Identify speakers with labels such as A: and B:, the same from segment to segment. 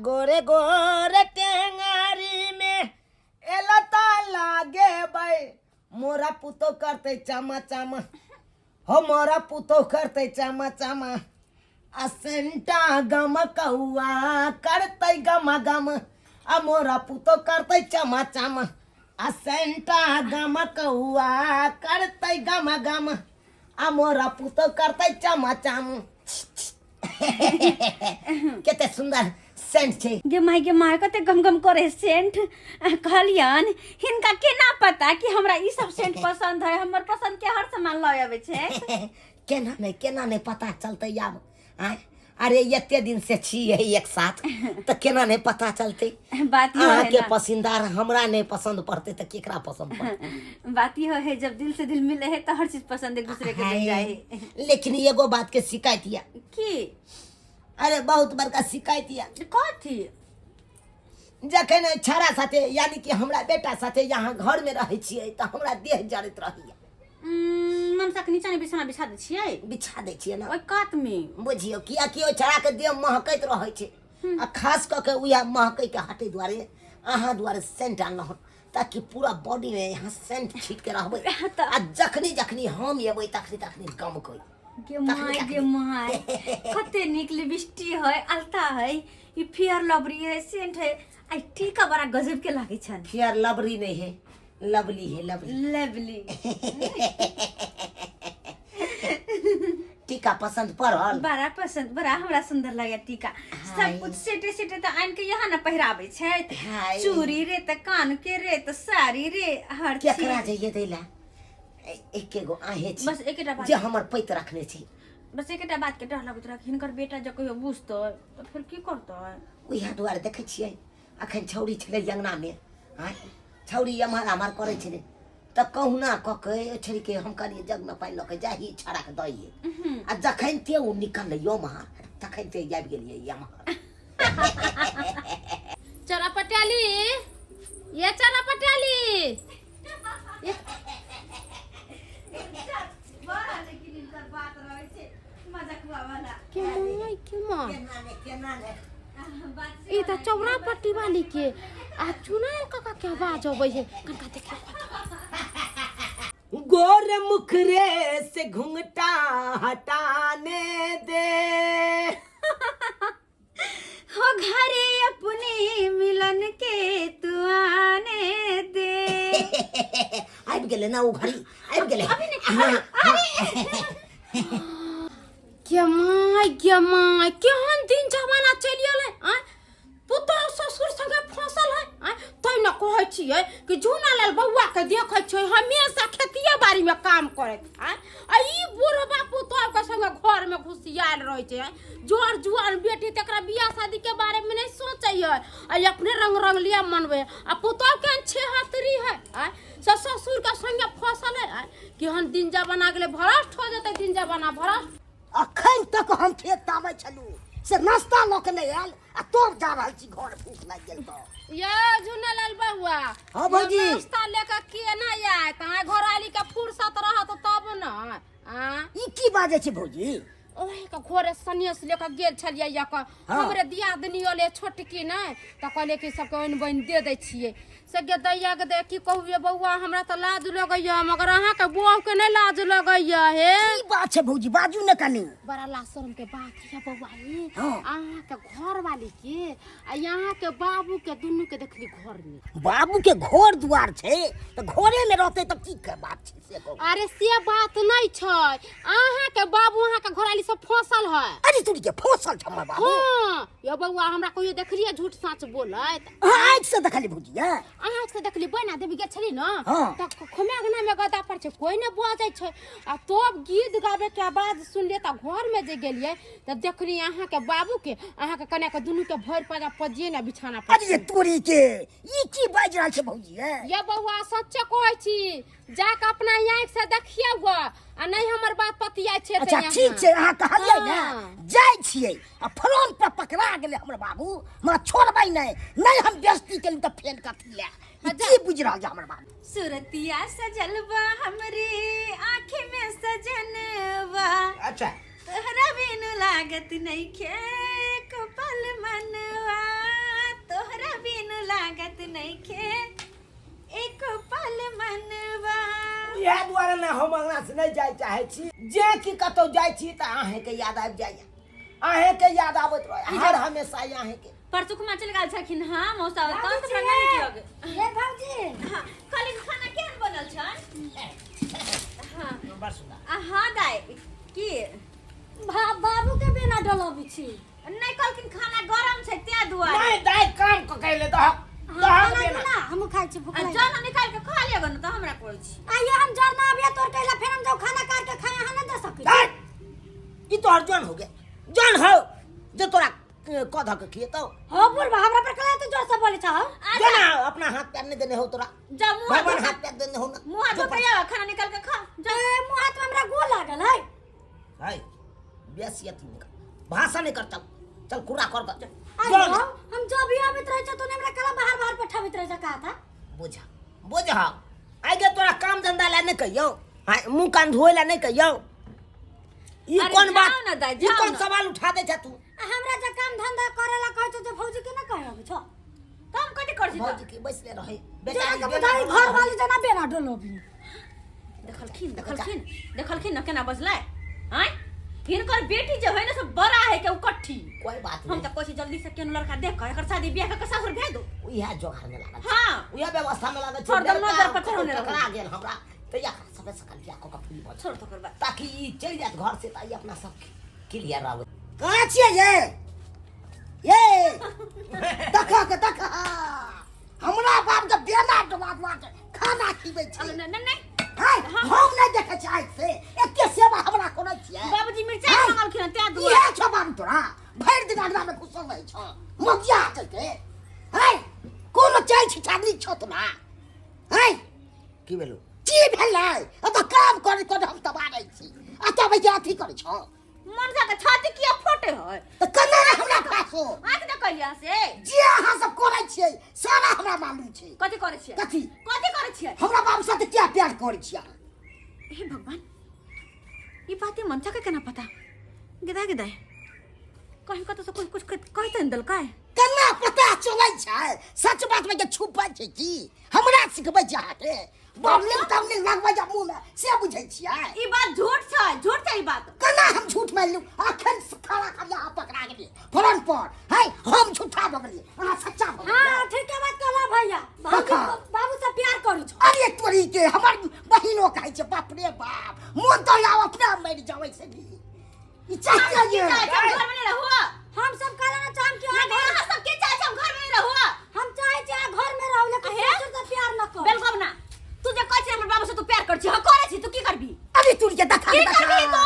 A: गोरे गोरे टेंगारी में एलता लागे भाई मोरा पुतो करते चमा चमा हो मोरा पुतो करते चमा चमा असेंटा गम कौआ करते गम गम आ मोरा पुतो करते चमा चमा असेंटा गम कौआ करते गम गम आ मोरा पुतो करते चमा चम केते सुंदर सेंट छे
B: गे माय कते गम गम करे सेंट कहलियन हिनका केना पता कि हमरा ई सब सेंट पसंद है हमर पसंद के हर सामान लय आवे छे
A: केना नहीं पता चलते आब अरे एते दिन से छिए एक साथ तो केना नहीं पता चलते
B: बात ही है
A: के पसंददार हमरा नहीं पसंद पड़ते तो केकरा पसंद पड़ते
B: बात ही है जब दिल से दिल मिले है तो हर चीज पसंद एक दूसरे के मिल जाए है
A: लेकिन एगो बात के शिकायत या
B: की
A: अरे बहुत बड़का शिकायत या
B: कथी
A: जखन छाड़ा साथे यानी कि हमरा बेटा साथे यहाँ घर में रहे छिए तो हमरा देह जड़त रहिया
B: मनसा के नीचा बिछाना बिछा दे छिए
A: बिछा दे छिए ना
B: ओइ कात में
A: बुझियो किया कि ओ छाड़ा के देह महकैत रहे छे आ खास क के उया महकै के हटे द्वारे अहाँ द्वारे सेंट आनलहुँ ताकि पूरा बॉडी में यहाँ सेंट छीट के रहबै आ जखनी हम एबै तखनी गमकै
B: गे माय कते निक लिपस्टिक है अलता है ई फेयर लवली है सेंट है आई टीका बड़ा गजब के लागे छन
A: फेयर लवली नहीं है लवली है
B: लवली
A: टीका पसंद पड़ल
B: बड़ा पसंद बड़ा हमरा सुंदर लगे टीका सब कुछ सेटे तो आन के यहाँ न पहिरावे छै चूड़ी रे त कान के रे त साड़ी रे हर चीज
A: केकरा जाइए दैला एकेगो आहे छी
B: बस एकेटा बात
A: जे हमर पैत रखने छी
B: बस एकेटा बात के डर लगत रह हिनकर बेटा ज कहियो बुझतो तो फिर की करतो
A: ओइहा दुआरे देखै छियै अखन छौरी छलै अंगना में छौरी एम्हर करे छलै त कहुना कके छौरी के हम कहलिए जग में पानि लके जाही छाड़ा के दइए आ जखन ते उ निकललै एम्हर तखन ते आबि गेलिए एम्हर
B: चला पटियाली ये चला पटियाली
C: ई त चौरा पट्टी वाली के आ चुनाव काका के आवाज आबै है कनका देखियो
A: गोर मुखरे से घुंघटा हटाने दे
B: हो घरे अपने मिलन के तू आने दे
A: आबि गेलै ना उ घड़ी आबि गेलै
C: के माय केहन दिन जमाना चलि गेलै पुतौ ससुर संगे फसल है तै न कहै छियै कि झूना लाल बौआ के देखै छै हमेशा खेतिया बाड़ी में काम करैत आ ई बुढ़बा पुतौ के संगे घर में घुसियाल रहै छै जोर जुआन बेटी तकरा बियाह शादी के बारे में नहीं सोचै है आ अपने रंगलिया मनबै आ पुतौ के छेहतरी है ससुर के संगे फसल है केहन दिन जमाना गेलै भ्रष्ट हो जेतै दिन जमाना भ्रष्ट
A: अखन तक हम खेत तामै छलू से नाश्ता ल के नहीं आयल आ तोर जा रहल छी घर भूख लाग गेल तो
C: या झुनालाल बउआ
A: हां भौजी
C: नाश्ता लेके केना आय त घरवाली के फुर्सत रहत तब न
A: ई की बाजे छी भौजी
C: ओहे के घरे सनेस लेके गेल छलिए या के हमरे दियादनी ओले छोटकी नै त कहले कि सब के बन दे दै छिए से गे दैया के दे की कहू बउआ हमरा त लाज लगैया मगर अहाँ के बउआ के नै लाज लगैया हे
A: की बात छै भौजी बाजू न कनी
C: बड़ा लाशरम के बात है बउआ अहाँ के घर वाली के आ यहाँ के बाबू के दुनू के देखली घर में
A: बाबू के घर दुआर छै त घरे में रहते त की के बात छै से कहू
C: अरे से बात नहीं छै अहाँ के बाबू अहाँ के घरवाली सब फसल है
A: अरे तू के फसल छ हमर बाबू
C: हां यो बउआ हमरा कहियो देखलिए झूठ साच बोलत
A: आज से देखली भौजी
C: अहाँ से देखली बना देवी गेल छली न त खोमागना में गदा पर छै कोई ने बजै छै आ तब गीत गावे के आवाज सुनले त घर में जे गेलिए त देखली अहाँ के बाबू के अहाँ के कन्या के दुनू के भर पाजा पजिए न बिछाना पर
A: अरे तोरी के ई की बाज रहल छै भौजी
C: ये बउआ सच्चे कहै छी जाके अपना आँख से देखिए गो आ नहीं हमर बात पतिया छै
A: अच्छा ठीक छै अहाँ कहलियै ने जाय छियै आ फ्रंट पे पकड़ा गेलै हमर बाबू हमरा छोड़बै नहीं हम बेइज्जती केलु त फेल कथि ले की बुझ रहल छै हमर बाबू
B: सूरतिया सजलवा हमरी आँख में सजनवा
A: अच्छा
B: तोहरा बिन लागत नहीं खे कपल मनवा नहीं खे एक पल मनवा
A: इएह दुआरे ने हम अंगना से नहीं जाय चाहे छी जे कि कतौ जाय छी त अहे के याद आबि जाइए अहे के याद आबत रहे हर हमेशा अहे के
B: परसुक में चल गेल छखिन हां मौसा तो हमरा नहीं कियो
C: ये भौजी
B: हां खाली खाना केहन बनल छन हां
A: बड़ सुंदर
B: हां दाई की
C: बाबू के बिना डलबी छी
B: नहीं कहलखिन खाना गरम छै ते दुआरे
A: नहीं दाय काम क कैले दह दह बेना
C: हम खाइ छी भूख लागल
B: जान निकाल के खा लेगो न त हमरा कोइ छी
C: आइए हम जरना अबिया तोर कैला फेर हम जाओ खाना काट के खाए हां न दे सकै
A: दाय ई तो अर्जन हो गया जान हो जे तोरा कधा के खिए तो
C: हो बुढ़वा हमरा पर कला तो जोर से बोले छ
A: जना अपना हाथ पैर नहीं देने हो तोरा
B: जा मुंह
A: भगवान हाथ पैर देने हो ना
B: मुंह धो के आवा खाना निकाल के खा
C: जा मुंह हाथ में हमरा गो लागल है
A: हाय बेसियत भाषा नहीं करता चल कुरा कर
C: आइए हम जब भी आबित रहे छ तूने हमरा कला बाहर बाहर पठावित रहे छ कहा था
A: बुझा बुझा आगे तोरा काम धंधा ला नहीं कहियो हाय मुंह कान धोए ला नहीं कहियो ई
B: अरे
A: कौन
B: जाओ
A: बात
B: ना दाई,
A: ई
B: जाओ
A: कौन
B: ना।
A: सवाल उठा दे छ तू
C: हमरा जे काम धंधा करेला कहै छ जे फौजी के न कहब छ
B: काम कथि कर छी
A: भौजी की बैसले रहे
C: बेटा के
A: बेटा
C: बधाई घर वाली जना बेना डलोबी
B: देखलखिन न केना बजलै हैं हिनकर बेटी जे है ना सब बड़ा है के उकट्ठी
A: कोई बात
B: हम
A: नहीं
B: त कोशी जल्दी से केन लड़का देख के एकर शादी बियाह के सासुर भेज दो
A: यह जोगार में लागल
B: हां
A: यह व्यवस्था में लागल
B: छोड़ दम नजर पर होने लगा।
A: टकरा गेल हमरा त या सबे सकल या को फूल बच
B: छोड़ तो कर बात
A: ताकि ई चल जात घर से ताई अपना सब क्लियर रहो कहां छिए ये देखा हमरा बाप के बेना डबावा के खाना खिबै छै
B: नहीं
A: हाय हम नहीं देखे छै आज से एके सेवा हमरा कोना छिए
B: बाबूजी मिर्चाई मंगलखिन त्या दुआ
A: ये छ बाप तोरा भरि दिन अंगना में घुसल रहै छ मगिया के हाय कोनो चाय छी चादरी छ तोरा हाय की भेलो की भेलै अब काम करे को हम तबारै छी अत भैया अथी करे छ
B: मन सा के छाती किया फोटे है
A: त कना हमरा पासो
B: आंख न कहिया से
A: जे अहाँ सब करे छियै सारा हमरा मालूम छै
B: कथि करे छियै
A: कथी
B: करे छियै
A: हमरा बाप साथे क्या प्यार करे छियै
B: हे भगवान ये बातें मन के केना पता गिदा कहीं का तो कुछ कहते दल काय
A: कना पता चलै छै सच बात में के छुपै छै की हमरा सिखबै छै अहाँके बाबले तामले लगबै जा मुंह में से बुझै छियै
B: ई बात झूठ छै ई बात
A: कना हम झूठ मारलू अखन खड़ा कर यहाँ पकड़ा गेली फोरन पर हाय हम झूठा बगली अहाँ सच्चा बगली
C: हां ठीक है बात कहला भैया बाबू से प्यार करू छ
A: अरे तोरी के हमर बहिनो कहै छै बाप रे बाप मोन तो आव अपना मर जावे से भी ई चाहिए ये
B: घर में नहीं रहो
C: हम सब कहला ना चाहम कि
B: हम सब के चाहे हम घर में नहीं रहो
C: हम चाहे छै घर में रहो लेकिन ससुर से प्यार न कर
B: बिल्कुल ना तू जे कहै छै हमर बाबू से तू प्यार कर छी हम करे छी तू की करबी
A: अरे तोरी के देखा
B: की करबी तू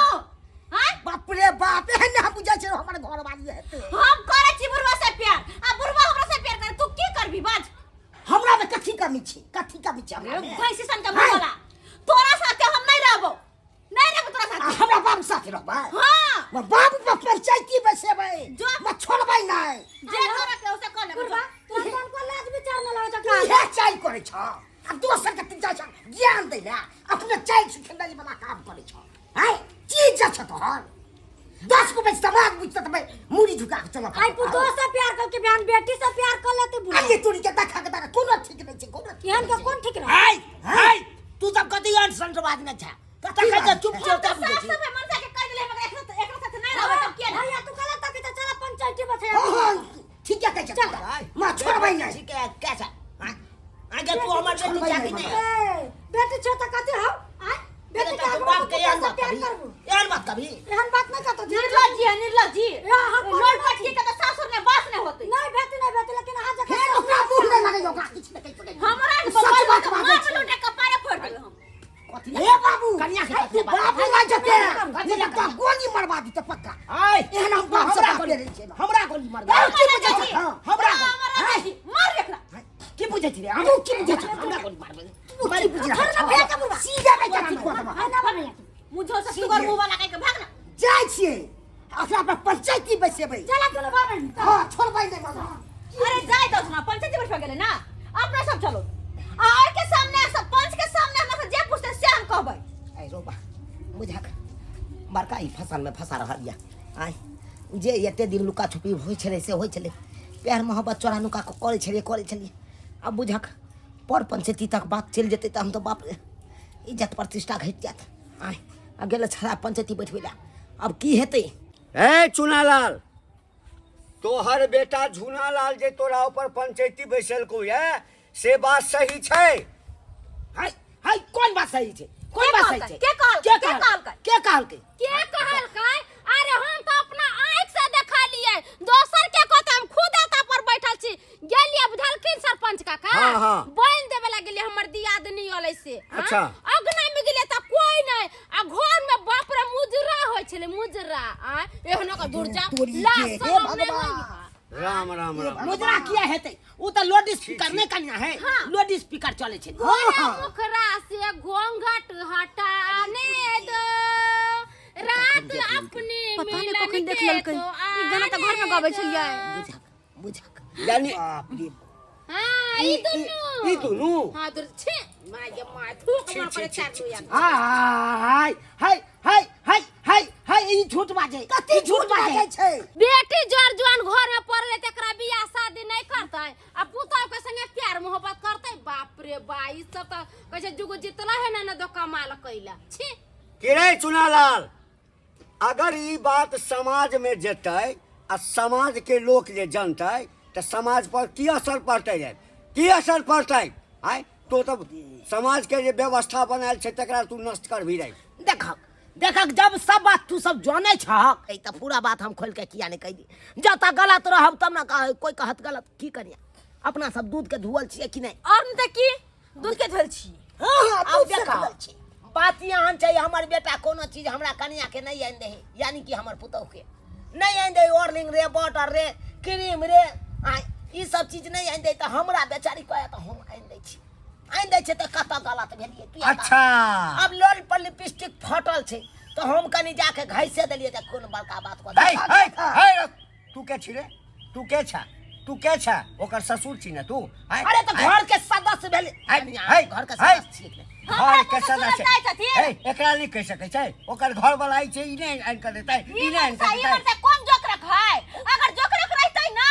B: हां
A: बाप रे बाप एहन हम बुझै छै हमर घर वाली हेतै
B: हम करे छी बुढ़वा से प्यार आ बुढ़वा हमरा से प्यार करे तू की करबी बाज
A: हमरा में कथी कमी छै हमरा में
B: भैंसी सन के बोला तोरा साथे हम नहीं रहबो तोरा साथे
A: हमरा बाबू साथे रहबै
B: हां
A: मैं बाबू पर पंचायती बसेबै
B: जो
A: मैं छोड़बै नहीं
B: जे करे के उसे कर ले
C: बुढ़वा तोरा कौन को लाज विचार न लगे छ
A: ये चाल करे छ आ दोसर के तीन जा ज्ञान दै ला अपने चाल सिखंडा वाला काम करे छ हाय चीज जा छ तोहर 10 को बेच समाज बुझत त मुड़ी झुका के चलो
C: आई पुतो से प्यार करके बहन बेटी से प्यार कर लेते बुढ़वा
A: अरे तोरी के देखा के कोनो ठीक नहीं छै कोनो
C: एहन के कौन ठीक रहे
A: हाय हाय तू सब कथी अनसन बात न छ कथा के चुप चुप
B: सब सब मन से के कह दिले मगर एकरा साथे नहीं रहबे तब किया
C: भैया तू कहला तक त चला पंचायती बसे
A: ठीक है कैसे मैं छोड़बै नहीं ठीक है कैसा आगे तू हमर बेटी चाकी नहीं
C: बेटी छ त कथी हो आ बेटी का
A: बाप के यार मत
C: प्यार
A: कभी
C: करबू
A: यार मत कभी
C: एहन बात न करत
B: निर्लज जी
C: हम
B: लोट पटकी के तो सासुर में बास नहीं होती
C: नहीं बेटी लेकिन आज
A: हे ओकरा मुंह में लगे ओकरा किछ नहीं कह सकै
B: हमरा
A: सच बात
B: मार लूटे कपारे फोड़ देबे हम
A: कथी हे बाबू कन्या के बाबू ना जते कथी लगता गोली मरवा दी त पक्का आय एहन हम बाप से बात करे छै हमरा गोली मरवा हमरा
B: मार एकरा
A: की बुझै छी रे हम की बुझै छी हमरा गोली मारबे मारी बुझै छी सीधा में जाती को
C: ना भैया
B: मुझे से सुगर मुंह वाला कह के भागना
A: जाय छियै अपना पर पंचायती बसेबै
C: चला चलो बाबा
A: हां छोड़बै नहीं बाबा
B: अरे जाय दो ना पंचायती बैठ गेले ना अपना सब चलो और के सामने सब पंच के सामने हमरा से जे पूछते से हम कहबै
A: आई रोबा बुझा के बड़का ई फसल में फंसा रहल या आय जे एते दिन लुका छुपी होय छले से होय छले प्यार मोहब्बत चोरा नुका करे छलिए अब बुझक पर पंचायती तक बात चल जेते त हम तो बाप रे इज्जत प्रतिष्ठा घट जात आय आ गेल छरा पंचायती बैठबेला अब की हेतै
D: ए चुनालाल तोहर बेटा झुनालाल जे तोरा ऊपर पंचायती बैसल को है से बात सही छै
A: हाय हाय कोन बात सही छै कोन बात सही छै
B: के कहलकै
C: अरे हम तो अपना आँख से देखा लिए दोसर के कहते हम खुद एता पर बैठल छी गेलिए बुझलखिन सरपंच काका
D: हाँ।
C: बोल देबे लागलिए हमर दियादनी ओले से
D: अच्छा।
C: अगना में गेले त कोई नहीं आ घर में बाप रे मुजरा होय छले मुजरा आ एहनो का दूर जा ला सब नहीं होई
D: राम राम राम
A: मुद्रा किया हेतै उ त लाउड स्पीकर नहीं कनिया है लाउड स्पीकर चले छै
C: मुखरा से घोंघट हटाने दो रात अपने
B: पता नहीं कखन देख लेलकै ई गाना त घर में गाबै छलियै
A: बुझक
D: यानी
A: बाप रे
C: हां ई दुनु हां दूर छे माय थूक मार पर चार यार
A: हाय हाय हाय हाय हाय हाय ई झूठ बाजे कते झूठ बाजे छै
C: बेटी जर जवान घर में पड़ले तकरा बियाह शादी नहीं करतै आ पुतौ के संगे प्यार मोहब्बत करतै बाप रे बाई सब त कहे जुगो जितला है ना दो कमाल कइला छी
D: कि रे चुनालाल अगर ई बात समाज में जेतै आ समाज के लोग जे जानतै त समाज पर की असर पड़तै रे की असर पड़तै आय तो तब समाज के जे व्यवस्था बनायल छै तकरा तू नष्ट कर भी रे
A: देखक देखक जब सब बात तू सब जाने छहक त पूरा बात हम खोल के किया नहीं कह दी जब तक गलत रहब तब ना कोई कहत गलत की करिया अपना सब दूध के धुअल छिए कि नहीं
B: और न त की दूध के धोल छी
A: हां अब देखा बात यहाँ चाहिए हमार बेटा कोनो चीज हमरा कन्या के नहीं आइन दे यानी कि हमर पुतौ के नहीं आइन दे ऑर्लिंग रे बटर रे क्रीम रे ई सब चीज नहीं आइन दे त हमरा बेचारी कहे त हम आइन दे छी आइन दे छै त कत गलत भेलिए तू
D: अच्छा
A: अब लोल पर लिपस्टिक फटल छै तो हम कनी जाके घैसे देलिए त कोन बड़का बात
D: हाय तू के छी रे तू के छा ओकर ससुर छी ना तू
A: अरे तो घर के सदस्य भेले घर के सदस्य छी
D: घर के सदस्य एकरा नहीं कह सकै छै ओकर घर वाला आई छै ई नहीं आइन कर देतै ई नहीं आइन कर देतै
B: कौन जोक रख है अगर जोक रख रहतै ना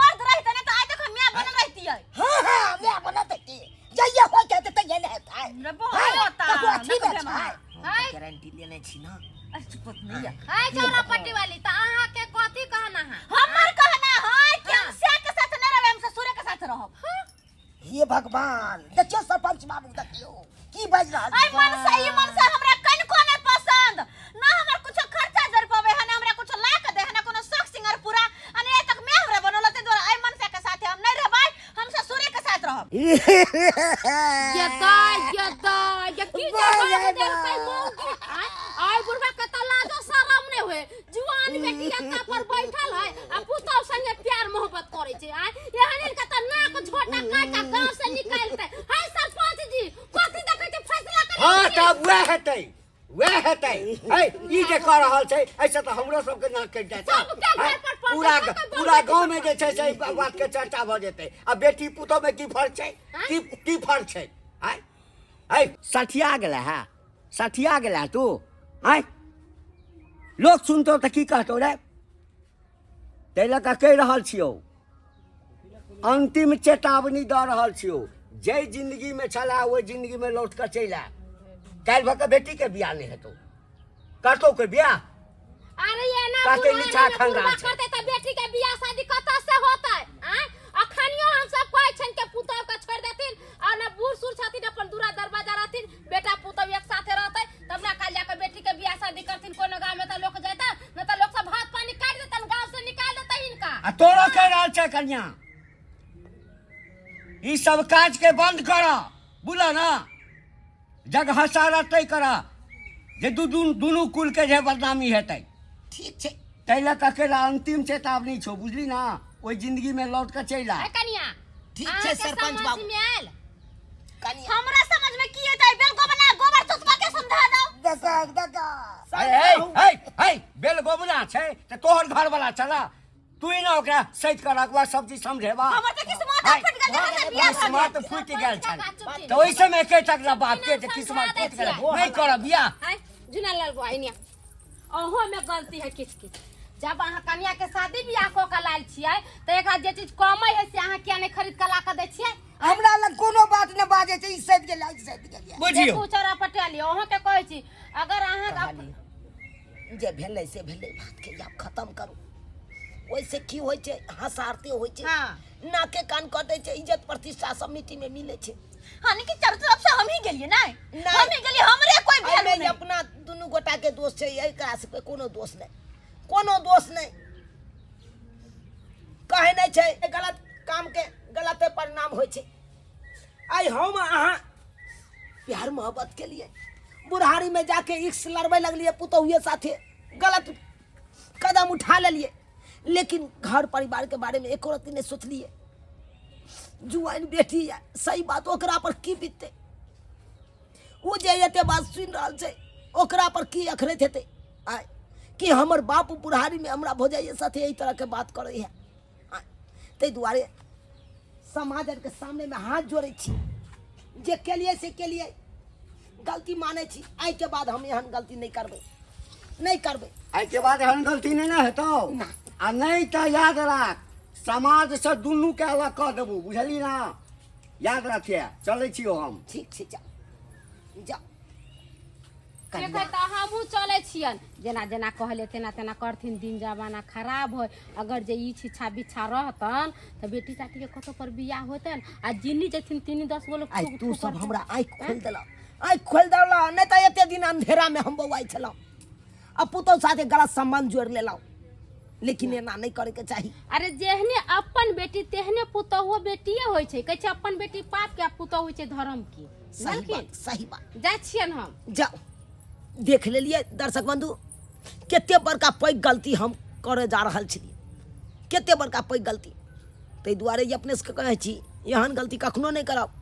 B: मर्द रहतै ना त आज तक मैं बनल रहती है
A: हां मैं बनत की जइया हो कहते त ये रहता है
B: रे बहुत होता
A: तो अच्छी बात है गारंटी लेने छी ना
B: चुप नहीं है
C: हाय चौरा पट्टी वाली त अहाँ के कथि कहना है
B: हमर कहना है कि हम से के साथ न रहब हम ससुर के साथ रहब
A: हे भगवान देखियो सरपंच बाबू देखियो की बाज रहल
B: आई मन से हमरा कन को नहीं पसंद ना हमरा कुछ खर्चा जर पावे है ना हमरा कुछ ला के दे है ना कोनो शौक सिंगार पूरा अने तक मैं हमरा बनल ते द्वारा आई मन से के साथ हम नहीं रहबै हम ससुर के साथ रहब
C: ये की जगह दे कई मौगी आई बुढ़वा के त लाजो शरम नहीं होए जुआन बेटी अत्ता पर बैठल है आ पुतौ संगे प्यार मोहब्बत करे छै एहन के त नाक झोटा काटा गांव से निकालते हाय सरपंच जी कथि देखै छै फैसला करे
D: हां तब वह हेतै ई जे कर रहल छै ऐसे तो हमरो सब के नाक कट जाय पूरा गांव में जे छै से बात के चर्चा भ जेतै आ बेटी पुतौ में की फर्क छै की फर्क छै आय सठिया गेला तू आय लोग सुनतो त की कहतो रे तै लका कह रहल छियौ अंतिम चेतावनी द रहल छियौ जे जिंदगी में छला वो जिंदगी में लौट कर चल आ काल भक बेटी के बियाह नहीं हेतौ करतो के बियाह
C: अरे ये ना
D: काके नीचा खंगा
C: करते त बेटी के बियाह शादी कत से होतै अखनियो हम सब कहै छन के पुतौ के छोड़ देथिन आ ना बूढ़ सूढ़ छथिन अपन दूरा दरवाजा रहथिन बेटा पुतौ एक साथे रहतै तब ना काल जाके बेटी के बियाह शादी करथिन कोनो गांव में त लोग जाता न त लोग सब भात पानी काट देतन गांव से निकाल देतै इनका
D: आ तोरो कह रहल छै कन्या ई सब काज के बंद कर बुला ना जग हसारत तय कर जे दुनू कुल के जे बदनामी हेतै
A: ठीक छै
D: तै लक अकेला अंतिम चेतावनी छौ बुझली ना ओई जिंदगी में लौट कर चल आ
C: कनिया
A: ठीक छै सरपंच बाबू कनिया
B: हमरा समझ में की एतै बेल को बना गोबर चुसवा के समझा दो
A: देखक
D: बेल गोबना छै त तोहर घर वाला चला तू ही ना ओकरा सैत कर अगवा सब चीज समझेबा
B: हमर त किस्मत फट गेल है बियाह
D: किस्मत फूट गेल छै तो ओइ समय एके टक बाप के जे किस्मत फूट गेल नहीं कर बियाह
C: जुनालाल बुआइनिया अहो में गलती है किछ जब अहाँ कन्या के शादी बियाह को के लायल छियै त एक जे चीज कमै है से अहाँ किया नहीं खरीद के ला के दै छियै
A: हम छै ई सैद गेल
C: देखू
D: बुझियो
C: चरा पटेली अहाँ के कहै छी अगर अहाँ
A: कहली जे भेलै से भेलै बात के आप खत्म करू ओइसे की होइ छै हंसारते होइ छै
B: हाँ।
A: नाके कान कटै छै इज्जत प्रतिष्ठा सब मिट्टी में मिले छै
B: हानि की चारों तरफ से हम ही गेलिए नहीं
A: नहीं।
B: हम ही गेलिए हमरे कोई वैल्यू
A: एहिमे
B: नहीं
A: अपना दुनू गोटा के दोष छै एकरा से कोनो दोष नहीं कहे नहीं छै गलत काम के गलते परिणाम होइ छै आई हम अहाँ प्यार मोहब्बत के लिए बुढ़ारी में जाके इक्स लड़बे लगलिए पुतहुए साथे गलत कदम उठा लेलिए लेकिन घर परिवार के बारे में एको रत्ती नहीं सोचलिए जुआन बेटी है सही बात ओकरा पर की बीतते वो जे एते बात सुन रहल छै ओकरा पर की अखरैत हेतै आय कि हमर बाप बुढ़ारी में हमरा भौजाइये साथे एही तरह के बात करे है ताहि दुआरे समाज के सामने में हाथ जोड़े छी जे केलिए से केलिए गलती माने छी आइ के बाद हम एहन गलती नहीं करबै
D: आई के बाद एहन गलती नहीं ना हेतौ
A: ना।
D: आ नहीं तो याद राख समाज से दुनू के अलग कह देबू बुझली ना याद रखिए चलै छियो हम
A: ठीक छै जाओ
C: देखे तो हमहूँ चले छियन जेना जेना कहले तेना तेना करथिन दिन जमाना खराब हो अगर जे ई छिछा बिछा रहतन तो बेटी चाची के कतो पर बियाह होतन आ जिन्नी जेथिन तीन 10 गो लोग
A: आई तू सब हमरा आँख खोल देला नहीं तो एते दिन अंधेरा में हम बौआई छलौ अब पुतौ साथे गलत संबंध जोड़ लेलौ लेकिन एना नहीं करे के चाही
C: अरे जेहने अपन बेटी तेहने पुतहुओ बेटिए होइ छै कहै छै अपन बेटी पाप के पुतहु होइ छै धर्म की
A: सही बात
C: जाइ छियन हम
A: जाओ देख लेलिए दर्शक बंधु केते बड़का पैघ गलती हम करे जा रहल छलिए केते बड़का पैघ गलती ताहि दुआरे ये अपने से कहै छी एहन गलती कखनो नहीं करब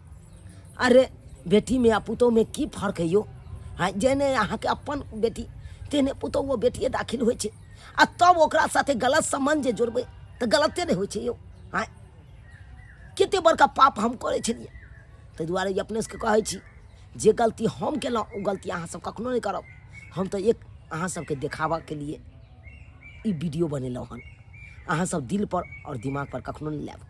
A: अरे बेटी में आ पुतहु में की फर्क है यो हाँ जेने अहाँ के अपन बेटी तेने पुतहु वो बेटिए दाखिल होइ छै आ तब ओकरा साथे गलत संबंध जे जोड़बै तऽ गलते नहीं होइ छै यो हाँ केते बड़का पाप हम करे छलिए ताहि दुआरे ये अपने से कहै छी जे गलती हम केलहुँ ओ गलती अहाँ सब कखनो नहीं करब हम तो एक अहाँ सबके देखावा के लिए ई वीडियो बनेलहुँ हन अहाँ सब दिल पर और दिमाग पर कखनो नहीं लेब